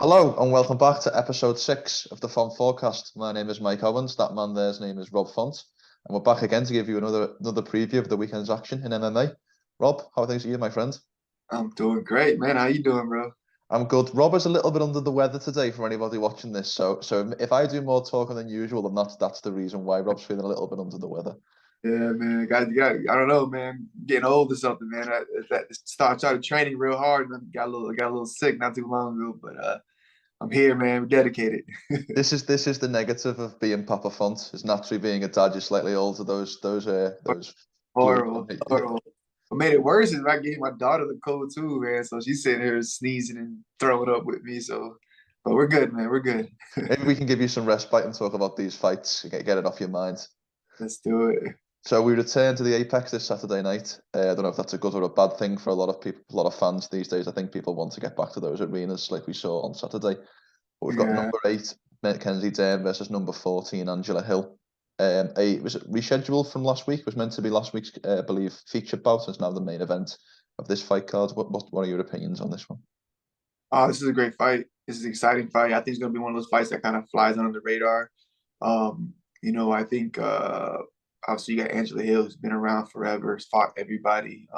Hello and welcome back to episode 6 of the Font Forecast. My name is Mike Owens. That man there's name is Rob Font, and we're back again to give you another preview of the weekend's action in MMA. Rob, how are things with you, my friend? I'm doing great, man. How you doing, bro? I'm good. Rob is a little bit under the weather today for anybody watching this, so if I do more talking than usual, then that's the reason why Rob's feeling a little bit under the weather. Yeah, man. I don't know, man. Getting old or something, man. Started training real hard and got a little sick not too long ago, but I'm here, man. We're dedicated. This is the negative of being Papa Font, is naturally being a dad. You're slightly older. Those flu. Horrible, horrible. What made it worse is I gave my daughter the cold too, man. So she's sitting here sneezing and throwing up with me. But we're good, man. We're good. Maybe we can give you some respite and talk about these fights, get it off your mind. Let's do it. So we return to the Apex this Saturday night. I don't know if that's a good or a bad thing for a lot of people, a lot of fans these days. I think people want to get back to those arenas like we saw on Saturday. But we've got Yeah. number 8, Mackenzie Dern versus number 14, Angela Hill. Was it rescheduled from last week? It was meant to be last week's, I believe, featured bout. It's now the main event of this fight card. What are your opinions on this one? This is a great fight. This is an exciting fight. I think it's gonna be one of those fights that kind of flies under the radar. I think obviously you got Angela Hill, who's been around forever, has fought everybody.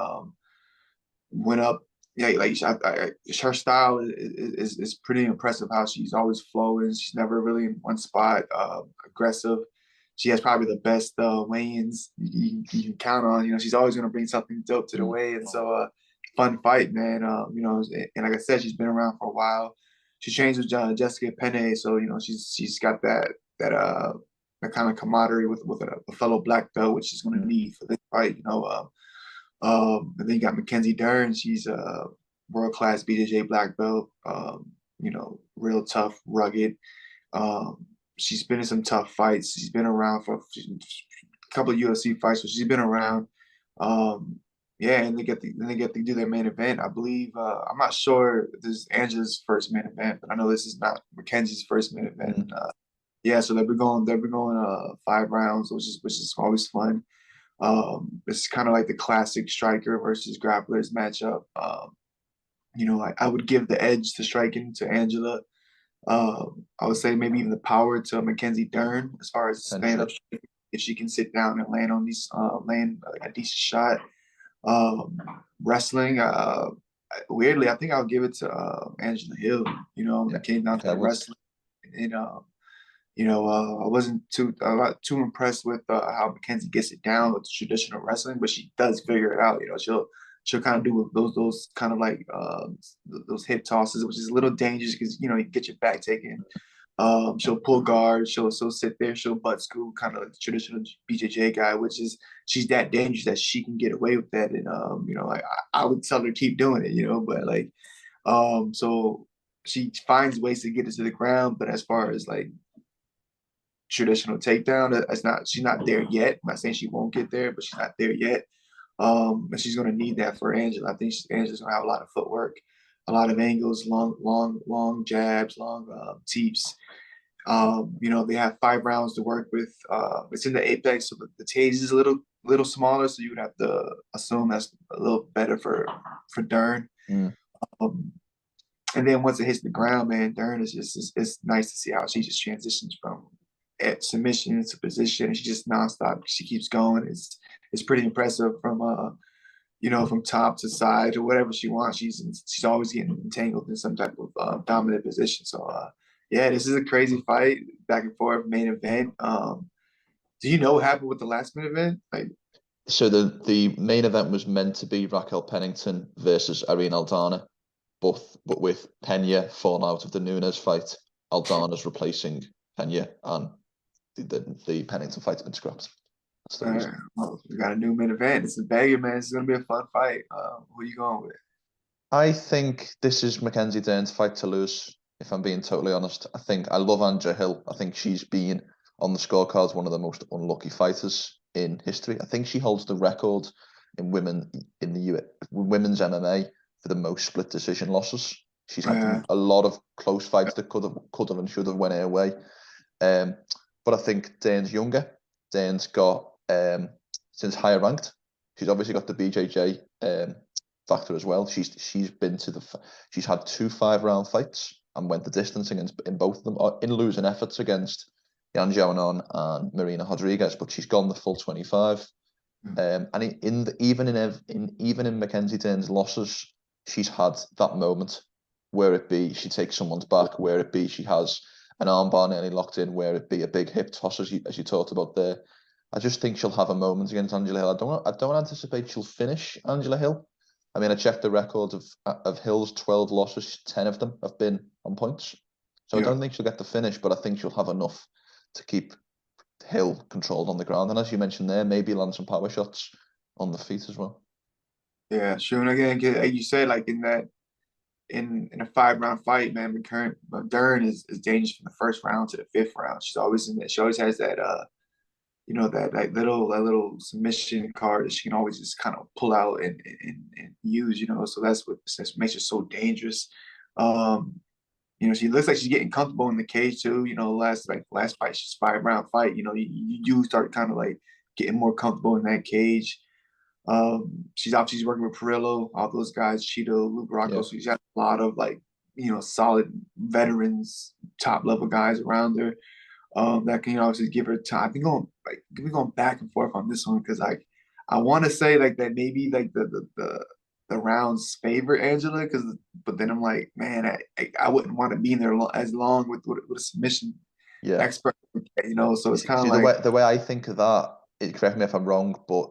Went up, yeah, her style is pretty impressive. How she's always flowing. She's never really in one spot. Aggressive. She has probably the best weigh-ins you can count on. She's always going to bring something dope to the weigh, and so fun fight, man. And like I said, she's been around for a while. She trains with Jessica Penne, so she's got that kind of camaraderie with a fellow black belt, which she's going to need for this fight. And then you got Mackenzie Dern. She's a world-class BJJ black belt. Real tough, rugged. She's been in some tough fights. She's been around for a couple of UFC fights, so she's been around. Yeah, and they get to do their main event. I believe I'm not sure if this is Angela's first main event, but I know this is not Mackenzie's first main event. Yeah, so they'll be going 5 rounds, which is always fun. It's kind of like the classic striker versus grapplers matchup. I would give the edge to striking to Angela. I would say maybe even the power to Mackenzie Dern as far as stand up. If she can sit down and land like a decent shot. Wrestling, weirdly, I think I'll give it to Angela Hill. It came down to the wrestling. And I wasn't too impressed with how Mackenzie gets it down with traditional wrestling, but she does figure it out. She'll kind of do those kind of like those hip tosses, which is a little dangerous because you get your back taken. She'll pull guard. She'll sit there. She'll butt scoop, kind of like the traditional BJJ guy, which is she's that dangerous that she can get away with that. And I would tell her to keep doing it, but so she finds ways to get it to the ground. But as far as like traditional takedown, she's not there yet. I'm not saying she won't get there, but she's not there yet. And she's going to need that for Angela. I think Angela's going to have a lot of footwork, a lot of angles, long jabs, long teeps. They have 5 rounds to work with. It's in the Apex, so the cage is a little smaller, so you would have to assume that's a little better for Dern. And then once it hits the ground, man, Dern is it's nice to see how she just transitions from submission to position. She just nonstop. She keeps going. It's pretty impressive from top to side or whatever she wants. She's always getting entangled in some type of dominant position. So yeah, this is a crazy fight, back and forth main event. Do you know what happened with the last main event? So the main event was meant to be Raquel Pennington versus Irene Aldana, but with Pena falling out of the Nunes fight, Aldana's replacing Pena, and the Pennington fight's been scrapped. Well, we got a new main event. It's a banger, man. It's gonna be a fun fight. Who are you going with? I think this is Mackenzie Dern's fight to lose, if I'm being totally honest. I love Angela Hill. I think she's been on the scorecards one of the most unlucky fighters in history. I think she holds the record in women's MMA for the most split decision losses. She's had a lot of close fights that could have and should have went her way. But I think Dern's younger. Dern's got since higher ranked. She's obviously got the BJJ factor as well. She's had 2 5-round fights and went the distance against in both of them, or in losing efforts against Yan Xiaonan and Marina Rodriguez, but she's gone the full 25. And even in Mackenzie Dern's losses, she's had that moment, where it be she takes someone's back, where it be she has an armbar nearly locked in, where it be a big hip toss, as you talked about there. I just think she'll have a moment against Angela Hill. I don't anticipate she'll finish Angela Hill. I mean, I checked the records of Hill's 12 losses, 10 of them have been on points. So I don't think she'll get the finish, but I think she'll have enough to keep Hill controlled on the ground. And as you mentioned there, maybe land some power shots on the feet as well. Yeah, sure. And again, like you said, like in a 5-round fight, man, Dern is dangerous from the first round to the 5th round. She always has that that little submission card that she can always just kind of pull out and use, so that's what makes her so dangerous. She looks like she's getting comfortable in the cage too. Last fight, she's 5-round fight. You do start kind of like getting more comfortable in that cage. She's obviously working with Perillo, all those guys, Cheeto, Luke Rocco. Yeah. So she's got a lot of solid veterans, top level guys around her. That can obviously give her time. I think we're going back and forth on this one because I want to say that maybe the rounds favor Angela but then I'm like, man, I wouldn't want to be in there as long with a submission expert, So it's kind of like the way I think of that. Correct me if I'm wrong, but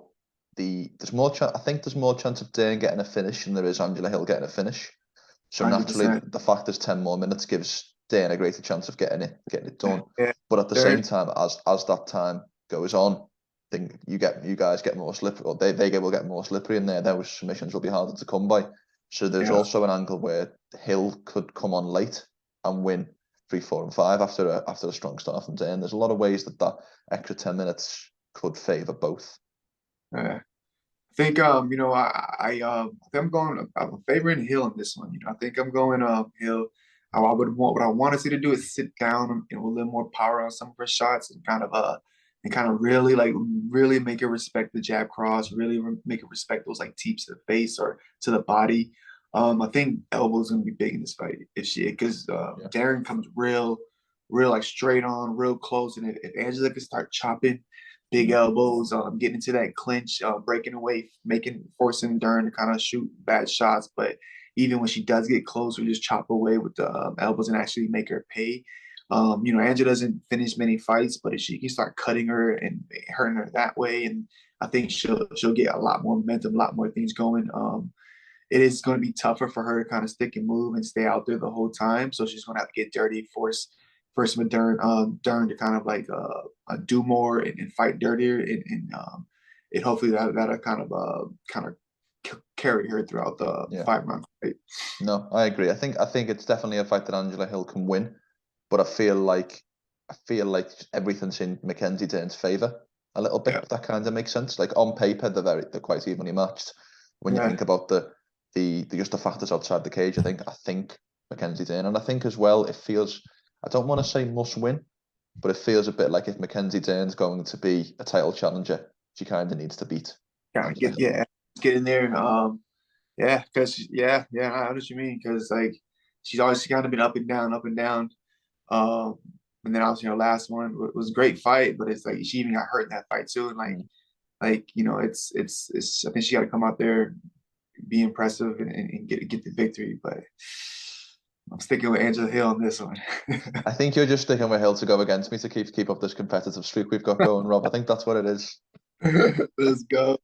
there's more chance. I think there's more chance of Dern getting a finish than there is Angela Hill getting a finish. So 100%. Naturally, the fact there's 10 more minutes gives Dern a greater chance of getting it done. Yeah. But at the same time, as that time goes on, I think you guys get more slippery, or they will get more slippery in there. Those submissions will be harder to come by. So there's also an angle where Hill could come on late and win 3, 4, and 5 after a strong start from Dern. There's a lot of ways that extra 10 minutes could favour both. I think I'm favoring Hill in this one. I think I'm going Hill. What I want to see to do is sit down and with a little more power on some of her shots and kind of really make her respect the jab cross, really make her respect those teeps to the face or to the body. I think elbow's gonna be big in this fight because Dern comes real straight on, real close, and if Angela can start chopping big elbows, getting into that clinch, breaking away, forcing Dern to kind of shoot bad shots. But even when she does get closer, just chop away with the elbows and actually make her pay. Angela doesn't finish many fights, but if she can start cutting her and hurting her that way, and I think she'll get a lot more momentum, a lot more things going. It is going to be tougher for her to kind of stick and move and stay out there the whole time. So she's going to have to get dirty, force Dern to kind of do more and fight dirtier, and hopefully that'll kind of carry her throughout the 5-round fight. No, I agree. I think it's definitely a fight that Angela Hill can win, but I feel like everything's in Mackenzie Dern's favour a little bit. If that kind of makes sense. Like on paper, they're quite evenly matched. When you think about the factors outside the cage, I think Mackenzie Dern, and I think as well it feels. I don't want to say must win, but it feels a bit like if Mackenzie Dern's going to be a title challenger, she kind of needs to beat. Get in there. Because I know what you mean. Because she's always kind of been up and down. And then obviously her last one was a great fight, but it's she even got hurt in that fight too. And it's I think she got to come out there, be impressive, and get the victory, but. I'm sticking with Angela Hill on this one. I think you're just sticking with Hill to go against me to keep up this competitive streak we've got going, Rob. I think that's what it is. Let's go.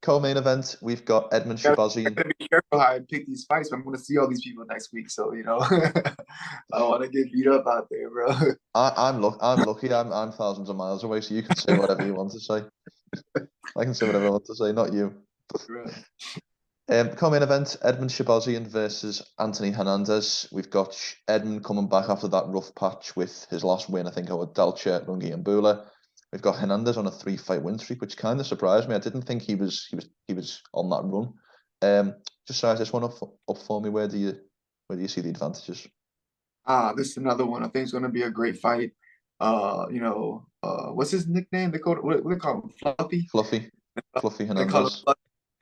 Co-main event, we've got Edmen Shahbazyan. I gotta be careful how I pick these fights. I'm going to see all these people next week, so I want to get beat up out there, bro. I'm lucky. I'm thousands of miles away, so you can say whatever you want to say. I can say whatever I want to say, not you. Co-main event, Edmen Shahbazyan versus Anthony Hernandez. We've got Edmen coming back after that rough patch with his last win, I think, over Dalcha, Rungi and Bula. We've got Hernandez on a 3-fight win streak, which kind of surprised me. I didn't think he was on that run. Just size this one up for me. Where do you see the advantages? This is another one. I think it's going to be a great fight. What's his nickname? What do they call him? Fluffy Hernandez.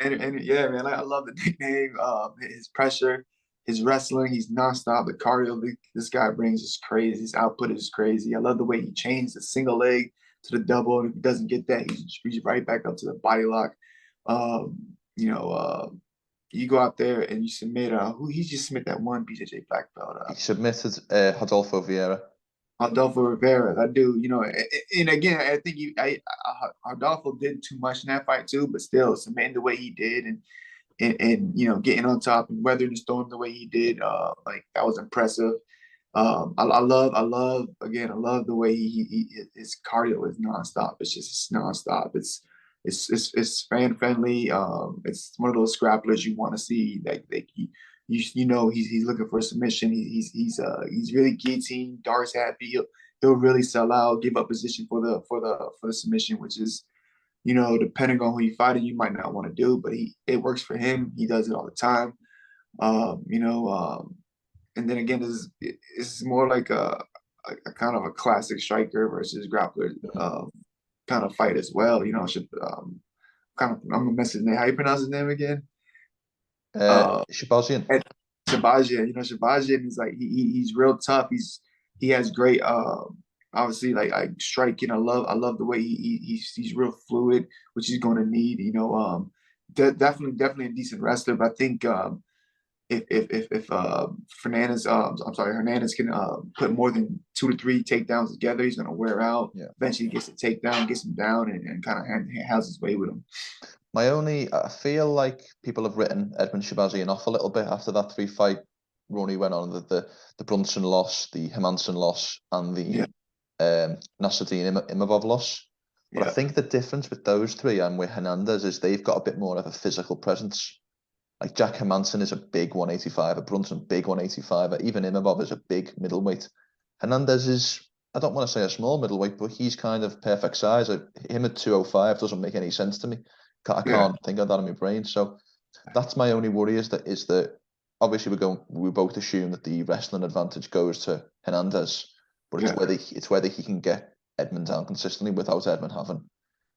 And yeah, man, I love the nickname. His pressure, his wrestling, he's nonstop. The cardio this guy brings is crazy. His output is crazy. I love the way he changed the single leg to the double. And if he doesn't get that, he's right back up to the body lock. You know, you go out there and you submit. Who he just submit that one BJJ black belt? He submitted Rodolfo Vieira. Adolfo Rivera, that dude, you know, and again, I think Adolfo did too much in that fight too, but still submitting the way he did and you know, getting on top and weathering the storm the way he did, like that was impressive. I love the way his cardio is nonstop. It's nonstop. It's fan friendly. It's one of those scrapplers you want to see. Like you know he's looking for a submission. He's really guillotine, darts happy. He'll really sell out, give up position for the submission, which is, you know, depending on who you fighting, you might not want to do, but it works for him. He does it all the time. You know, and then again, it's more like a kind of a classic striker versus grappler kind of fight as well. You know, I'm gonna mess his name. How you pronounce his name again? Shahbazyan. Shahbazyan. You know, Shahbazyan is like he's real tough. He has great obviously like striking. I love the way he's real fluid, which he's going to need. You know, definitely a decent wrestler. But I think if Hernandez can put more than 2 to 3 takedowns together, he's going to wear out. Yeah. Eventually, he gets a takedown, gets him down, and kind of has his way with him. I feel like people have written Edmen Shahbazyan off a little bit after that 3-fight run he went on. The Brunson loss, the Hermansson loss, and the Nasruddin Imavov loss. But I think the difference with those 3 and with Hernandez is they've got a bit more of a physical presence. Like Jack Hermansson is a big 185, Brunson big 185, even Imavov is a big middleweight. Hernandez is, I don't want to say a small middleweight, but he's kind of perfect size. Him at 205 doesn't make any sense to me. I can't think of that in my brain. So that's my only worry is that obviously we both assume that the wrestling advantage goes to Hernandez, but it's whether he can get Edmen down consistently without Edmen having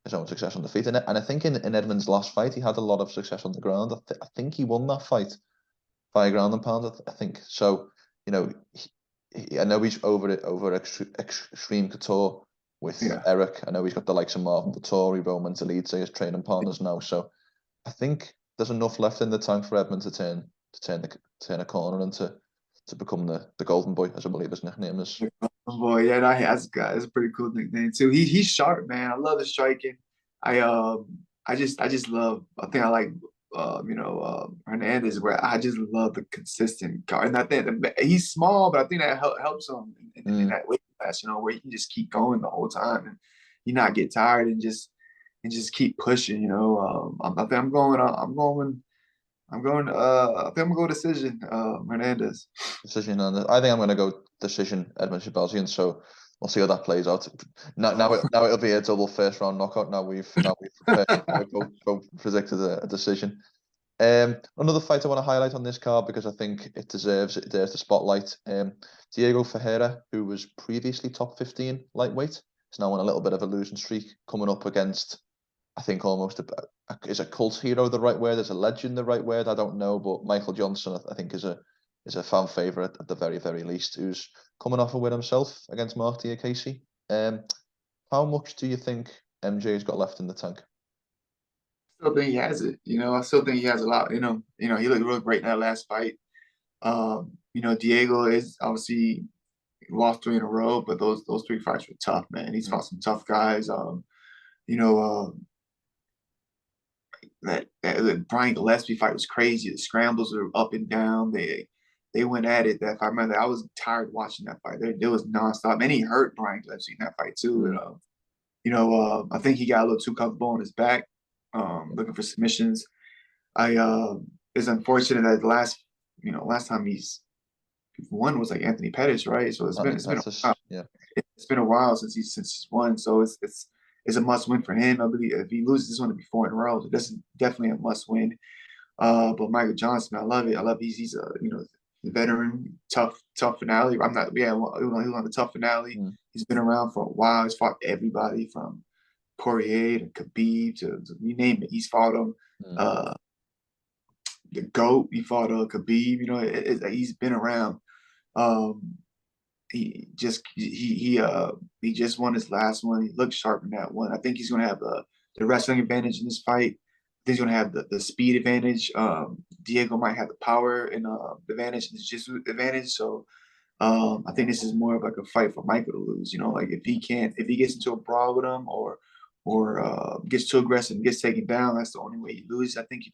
his own success on the feet. And I think in Edmen's last fight he had a lot of success on the ground. I think he won that fight by ground and pound. I think so. You know, I know he's over Extreme Couture with Eric. I know he's got the likes of Marvin Vettori, Roman Zalidze as training partners now. So I think there's enough left in the tank for Edmen to turn a corner and to become the golden boy, as I believe his nickname is. Boy, yeah, that's a pretty cool nickname too. He's sharp, man. I love his striking. I just love. I think I like Hernandez, where I just love the consistent guard. And I think he's small, but I think that helps him in that weight class. You know, where he can just keep going the whole time and you not get tired and just keep pushing. You know, I think I'm going to go decision, Hernandez. Decision, and I think I'm going to go decision, Edmen Shahbazyan. So we'll see how that plays out. Now it'll be a double first round knockout. Now we've both predicted a decision. Another fight I want to highlight on this card because I think it deserves the spotlight. Diego Ferriera, who was previously top 15 lightweight, is now on a little bit of a losing streak, coming up against, I think, almost is a cult hero the right word? Is a legend the right word? I don't know, but Michael Johnson, I think, is a fan favorite at the very, very least, who's coming off a win himself against Mark Diakese. How much do you think MJ's got left in the tank? I still think he has it. You know, I still think he has a lot. You know, he looked real great in that last fight. You know, Diego is obviously lost 3 in a row, but those 3 fights were tough, man. He's fought some tough guys. You know, that Brian Gillespie fight was crazy. The scrambles were up and down. They went at it. That fight, I remember, I was tired watching that fight. It was nonstop, and he hurt Brian Gillespie in that fight too. And, you know, I think he got a little too comfortable on his back, looking for submissions. It's unfortunate that the last time he's won was like Anthony Pettis, right? So it's been a while. Yeah. It's been a while since he's won. So it's a must win for him. I believe if he loses this one, it'll be 4 in a row. So that's definitely a must win. But Michael Johnson, I love it. He's a veteran, tough finale. He was on the tough finale. He's been around for a while. He's fought everybody from Poirier to Khabib to you name it. He's fought him. the GOAT. He fought Khabib. You know, he's been around. Um, he just won his last one. He looked sharp in that one. I think he's gonna have the wrestling advantage in this fight. I think he's gonna have the speed advantage. Diego might have the power and the advantage and the jiu-jitsu advantage. So I think this is more of like a fight for Michael to lose. You know, like if he gets into a brawl with him or gets too aggressive and gets taken down, that's the only way he loses. I think if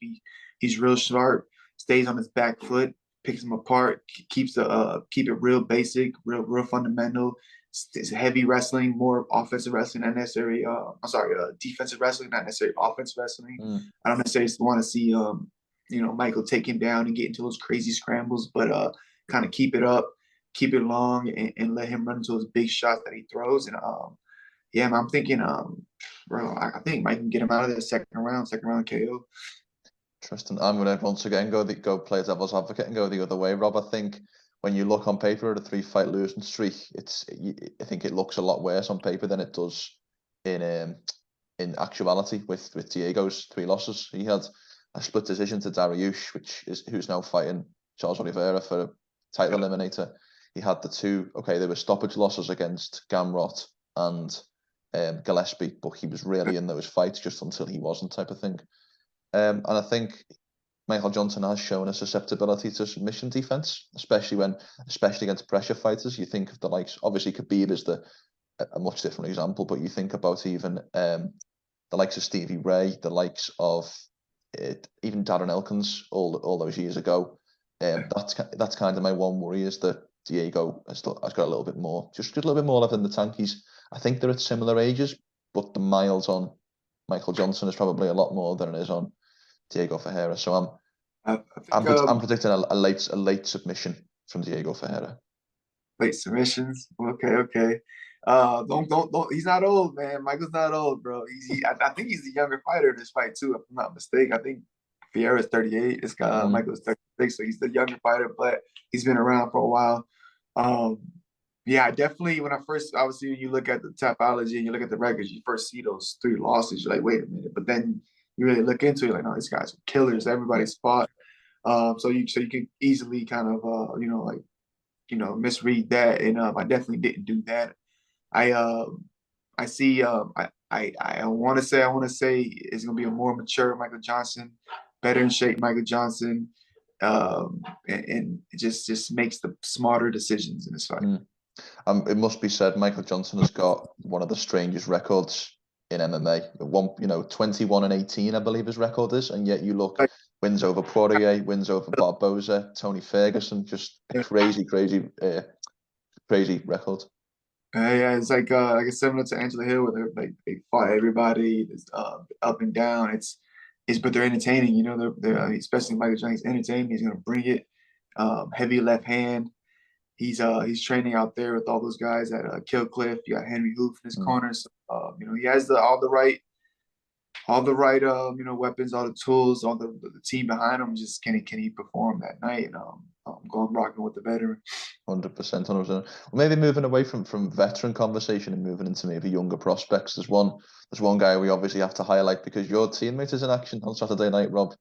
he's real sharp, stays on his back foot, picks him apart, keep it real basic, real fundamental. It's heavy wrestling, more offensive wrestling, not necessarily. Defensive wrestling, not necessarily offensive wrestling. I don't necessarily want to see Michael take him down and get into those crazy scrambles, but kind of keep it up, keep it long, and let him run into those big shots that he throws. And yeah, man, I'm thinking, bro, I think Mike can get him out of the second round KO. Interesting. I'm going to once again go play devil's advocate and go the other way, Rob. I think when you look on paper at a 3-fight losing streak, I think it looks a lot worse on paper than it does in actuality with Diego's 3 losses. He had a split decision to Dariush, who's now fighting Charles Oliveira for a title eliminator. He had there were stoppage losses against Gamrot and Gillespie, but he was really in those fights just until he wasn't, type of thing. And I think Michael Johnson has shown a susceptibility to submission defense, especially against pressure fighters. You think of the likes, obviously Khabib is a much different example, but you think about even the likes of Stevie Ray, the likes of even Darren Elkins all those years ago. That's kind of my one worry, is that Diego has got a little bit more, just a little bit more left in the tank. I think they're at similar ages, but the miles on Michael Johnson is probably a lot more than it is on Diego Ferreira. So I'm predicting a late submission from Diego Ferreira. Late submissions. Okay. Don't. He's not old, man. Michael's not old, bro. I think he's the younger fighter in this fight too, if I'm not mistaken. I think Ferreira's 38. This guy Michael's 36, so he's the younger fighter, but he's been around for a while. Yeah, definitely. When obviously, you look at the topology and you look at the records, you first see those 3 losses. You're like, wait a minute. But then you really look into it, like, no, these guys are killers. Everybody's fought. So you can easily kind of misread that. And I definitely didn't do that. I see. I want to say it's gonna be a more mature Michael Johnson, better in shape Michael Johnson, and it just makes the smarter decisions in this fight. It must be said, Michael Johnson has got one of the strangest records in MMA. 21-18, I believe his record is, and yet you look, wins over Poirier, wins over Barboza, Tony Ferguson, just a crazy record. Yeah, it's like it's similar to Angela Hill, where they fought everybody. It's up and down. But they're entertaining. You know, they're especially Michael Johnson entertaining. He's gonna bring it. Heavy left hand. He's training out there with all those guys at Kill Cliff. You got Henry Hoof in his corner. So, he has all the right weapons, all the tools, all the team behind him. Just can he perform that night? And I'm going rocking with the veteran. 100%. Well, maybe moving away from veteran conversation and moving into maybe younger prospects. There's one guy we obviously have to highlight because your teammate is in action on Saturday night, Rob.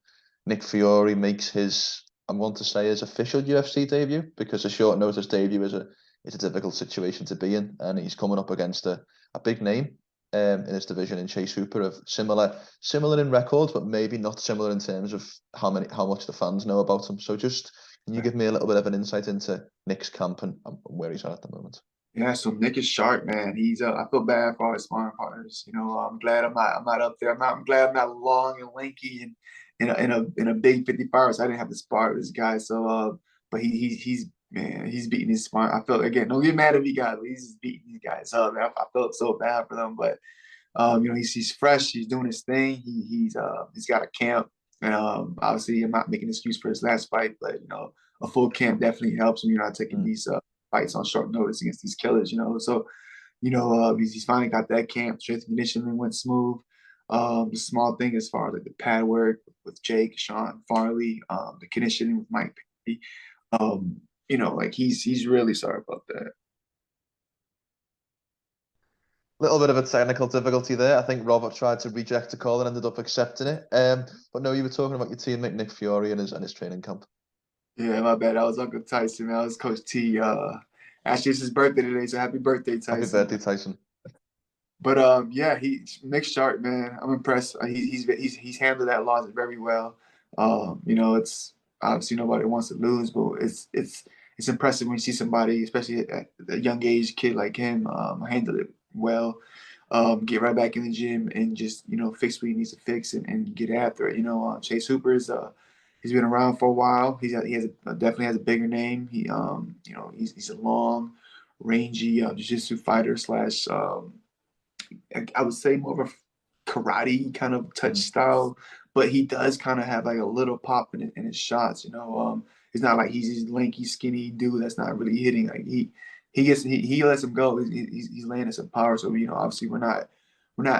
Nick Fiore makes his, I want to say, his official UFC debut, because a short notice debut is a difficult situation to be in, and he's coming up against a big name in his division in Chase Hooper, of similar in records, but maybe not similar in terms of how much the fans know about him. So just, can you give me a little bit of an insight into Nick's camp and where he's at the moment? Yeah, so Nick is sharp, man. He's I feel bad for all his sparring partners. I'm glad I'm not up there. I'm glad I'm not long and lanky and in a big 55. So I didn't have to spar with this guy. So but he's beating his sparring. I felt, again, don't get mad if he got it. He's just beating these guys up. Man. I felt so bad for them, but he's fresh. He's doing his thing. He's got a camp, and obviously I'm not making an excuse for his last fight, but a full camp definitely helps him. You're not taking these fights on short notice against these killers. So he's finally got that camp. Strength and conditioning went smooth. The small thing as far as like the pad work with Jake, Sean Farley, the conditioning with Mike Perry, he's really sorry about that. Little bit of a technical difficulty there. I think Robert tried to reject the call and ended up accepting it. But no, you were talking about your teammate Nick Fiore and his training camp. Yeah, my bad. I was Uncle Tyson. Man. I was Coach T. Actually, it's his birthday today, so happy birthday, Happy Tyson. birthday, Tyson. But yeah, Nick Sharp, man. I'm impressed. He's handled that loss very well. You know, it's obviously nobody wants to lose, but it's impressive when you see somebody, especially at a young age, kid like him, handle it well. Get right back in the gym and just fix what he needs to fix and get after it. Chase Hooper is he's been around for a while. Definitely has a bigger name. He's a long, rangy jiu-jitsu fighter slash I would say more of a karate kind of touch style, but he does kind of have like a little pop in his shots. It's not like he's this lanky, skinny dude that's not really hitting. Like he lets him go. He's landing some power. So obviously we're not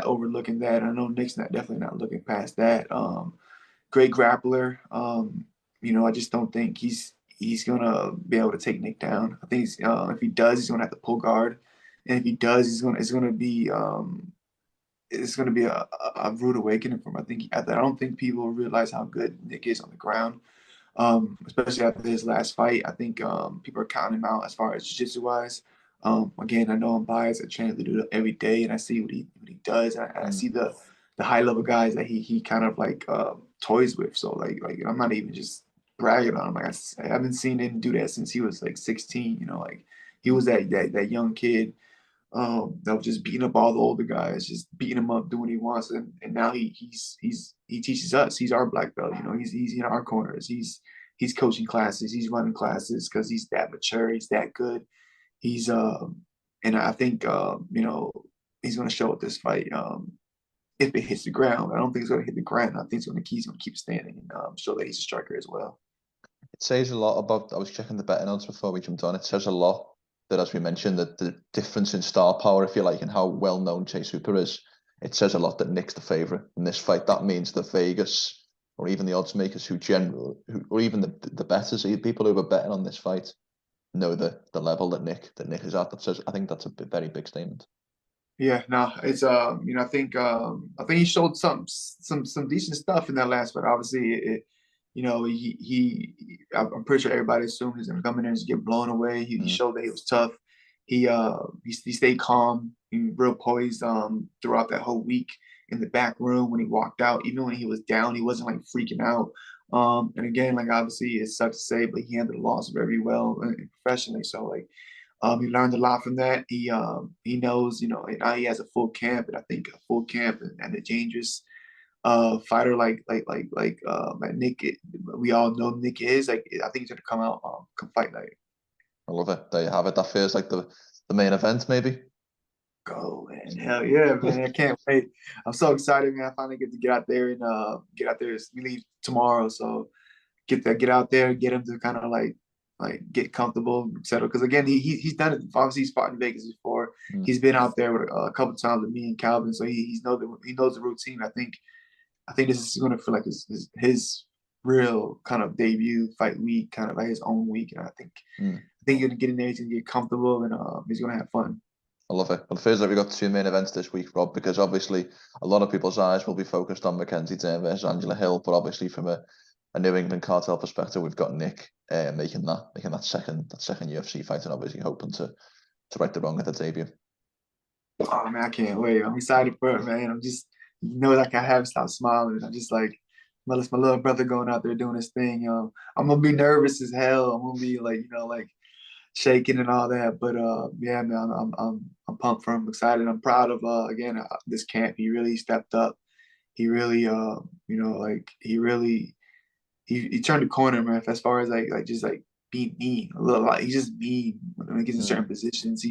overlooking that. I know Nick's definitely not looking past that. Great grappler. I just don't think he's gonna be able to take Nick down. I think if he does, he's gonna have to pull guard, and if he does, it's gonna be a rude awakening for him. I don't think people realize how good Nick is on the ground, especially after his last fight. I think people are counting him out as far as jiu-jitsu wise. Again, I know I'm biased. I train to do it every day, and I see what he does. And I see the high level guys that he kind of like toys with. So like I'm not even just bragging on him. Like I haven't seen him do that since he was like 16. Like he was that young kid that was just beating up all the older guys, just beating him up, doing what he wants, and now he teaches us. He's our black belt. He's in our corners. He's coaching classes. He's running classes because he's that mature. He's that good. He's and I think he's going to show at this fight. If it hits the ground, I don't think it's going to hit the ground. I think he's going to keep standing and show that he's a striker as well. It says a lot about. I was checking the betting odds before we jumped on. It says a lot that, as we mentioned, that the difference in star power, if you like, and how well known Chase Hooper is. It says a lot that Nick's the favourite in this fight. That means that Vegas or even the odds makers or even the bettors, people who are betting on this fight, know the level that Nick is at. I think that's a very big statement. Yeah, no, it's I think he showed some decent stuff in that last fight. Obviously, I'm pretty sure everybody assumed he's gonna come in there and just get blown away. He showed that he was tough. He stayed calm, real poised throughout that whole week in the back room when he walked out. Even when he was down, he wasn't like freaking out. And again, like obviously it sucks to say, but he handled the loss very well and professionally. So like he learned a lot from that. He knows, now he has a full camp, and I think a full camp and a dangerous fighter like Nick. We all know Nick is like. I think he's gonna come out come fight night. I love it. There you have it. That feels like the main event, maybe. Go, man! Hell yeah, man! I can't wait. I'm so excited, man! I finally get to get out there and get out there. We leave tomorrow, so get out there, get him to kind of like get comfortable, settle. Because again, he's done it. Obviously, he's fought in Vegas before. He's been out there with, a couple of times with me and Calvin, so he knows the routine. I think this is going to feel like his real kind of debut fight week, kind of like his own week. And I think he's going to get in there, he's going to get comfortable, and he's going to have fun. I love it. Well, it feels like we've got two main events this week, Rob, because obviously a lot of people's eyes will be focused on Mackenzie Dern versus Angela Hill, but obviously from a New England cartel perspective, we've got Nick making that second UFC fight, and obviously hoping to right the wrong at the debut. Oh man, I can't wait. I'm excited for it, man. I'm just like I haven't stopped smiling. I'm just like my little brother going out there doing his thing. I'm gonna be nervous as hell. I'm gonna be like shaking and all that. But yeah, man, I'm pumped for him, excited. I'm proud of again this camp. He really stepped up. He really he turned the corner, man. As far as like just like being mean, a little like he's just mean when he gets in certain positions.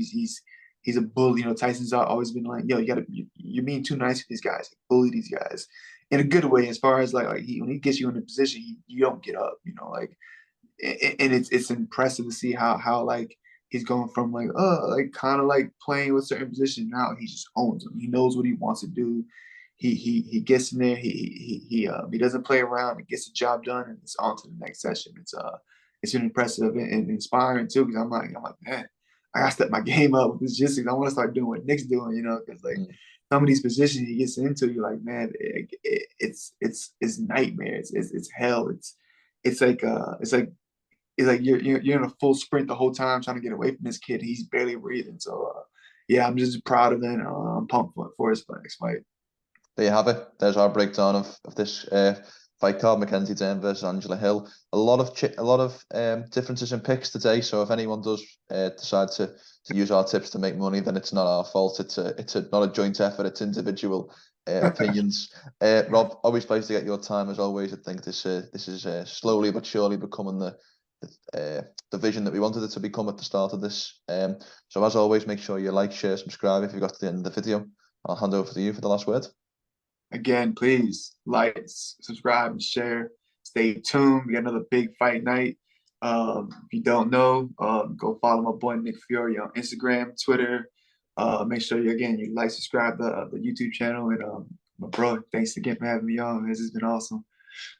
He's a bully. Tyson's always been like, yo, you're being too nice with these guys. Like, bully these guys in a good way. As far as like when he gets you in a position, you don't get up. And it's impressive to see how like he's going from like kind of like playing with certain positions. Now he just owns them. He knows what he wants to do. He gets in there. He doesn't play around. He gets the job done, and it's on to the next session. It's been impressive and inspiring too, because I'm like man, I gotta step my game up with this jiu-jitsu. I want to start doing what Nick's doing, you know, because like Mm. some of these positions he gets into, you're like, man, it's nightmare. It's hell. It's like you're in a full sprint the whole time trying to get away from this kid. He's barely breathing. So yeah, I'm just proud of him. I'm pumped for his next fight. There you have it. There's our breakdown of this fight card: Mackenzie Dern versus Angela Hill. A lot of differences in picks today. So if anyone does decide to use our tips to make money, then it's not our fault. It's not a joint effort. It's individual opinions. Rob, always pleased to get your time as always. I think this is slowly but surely becoming the vision that we wanted it to become at the start of this. So as always, make sure you like, share, subscribe if you got to the end of the video. I'll hand over to you for the last word. Again, please like, subscribe, and share. Stay tuned. We got another big fight night. If you don't know, go follow my boy Nick Fiore on Instagram, Twitter. Make sure you like, subscribe the YouTube channel, and my bro, thanks again for having me on. This has been awesome.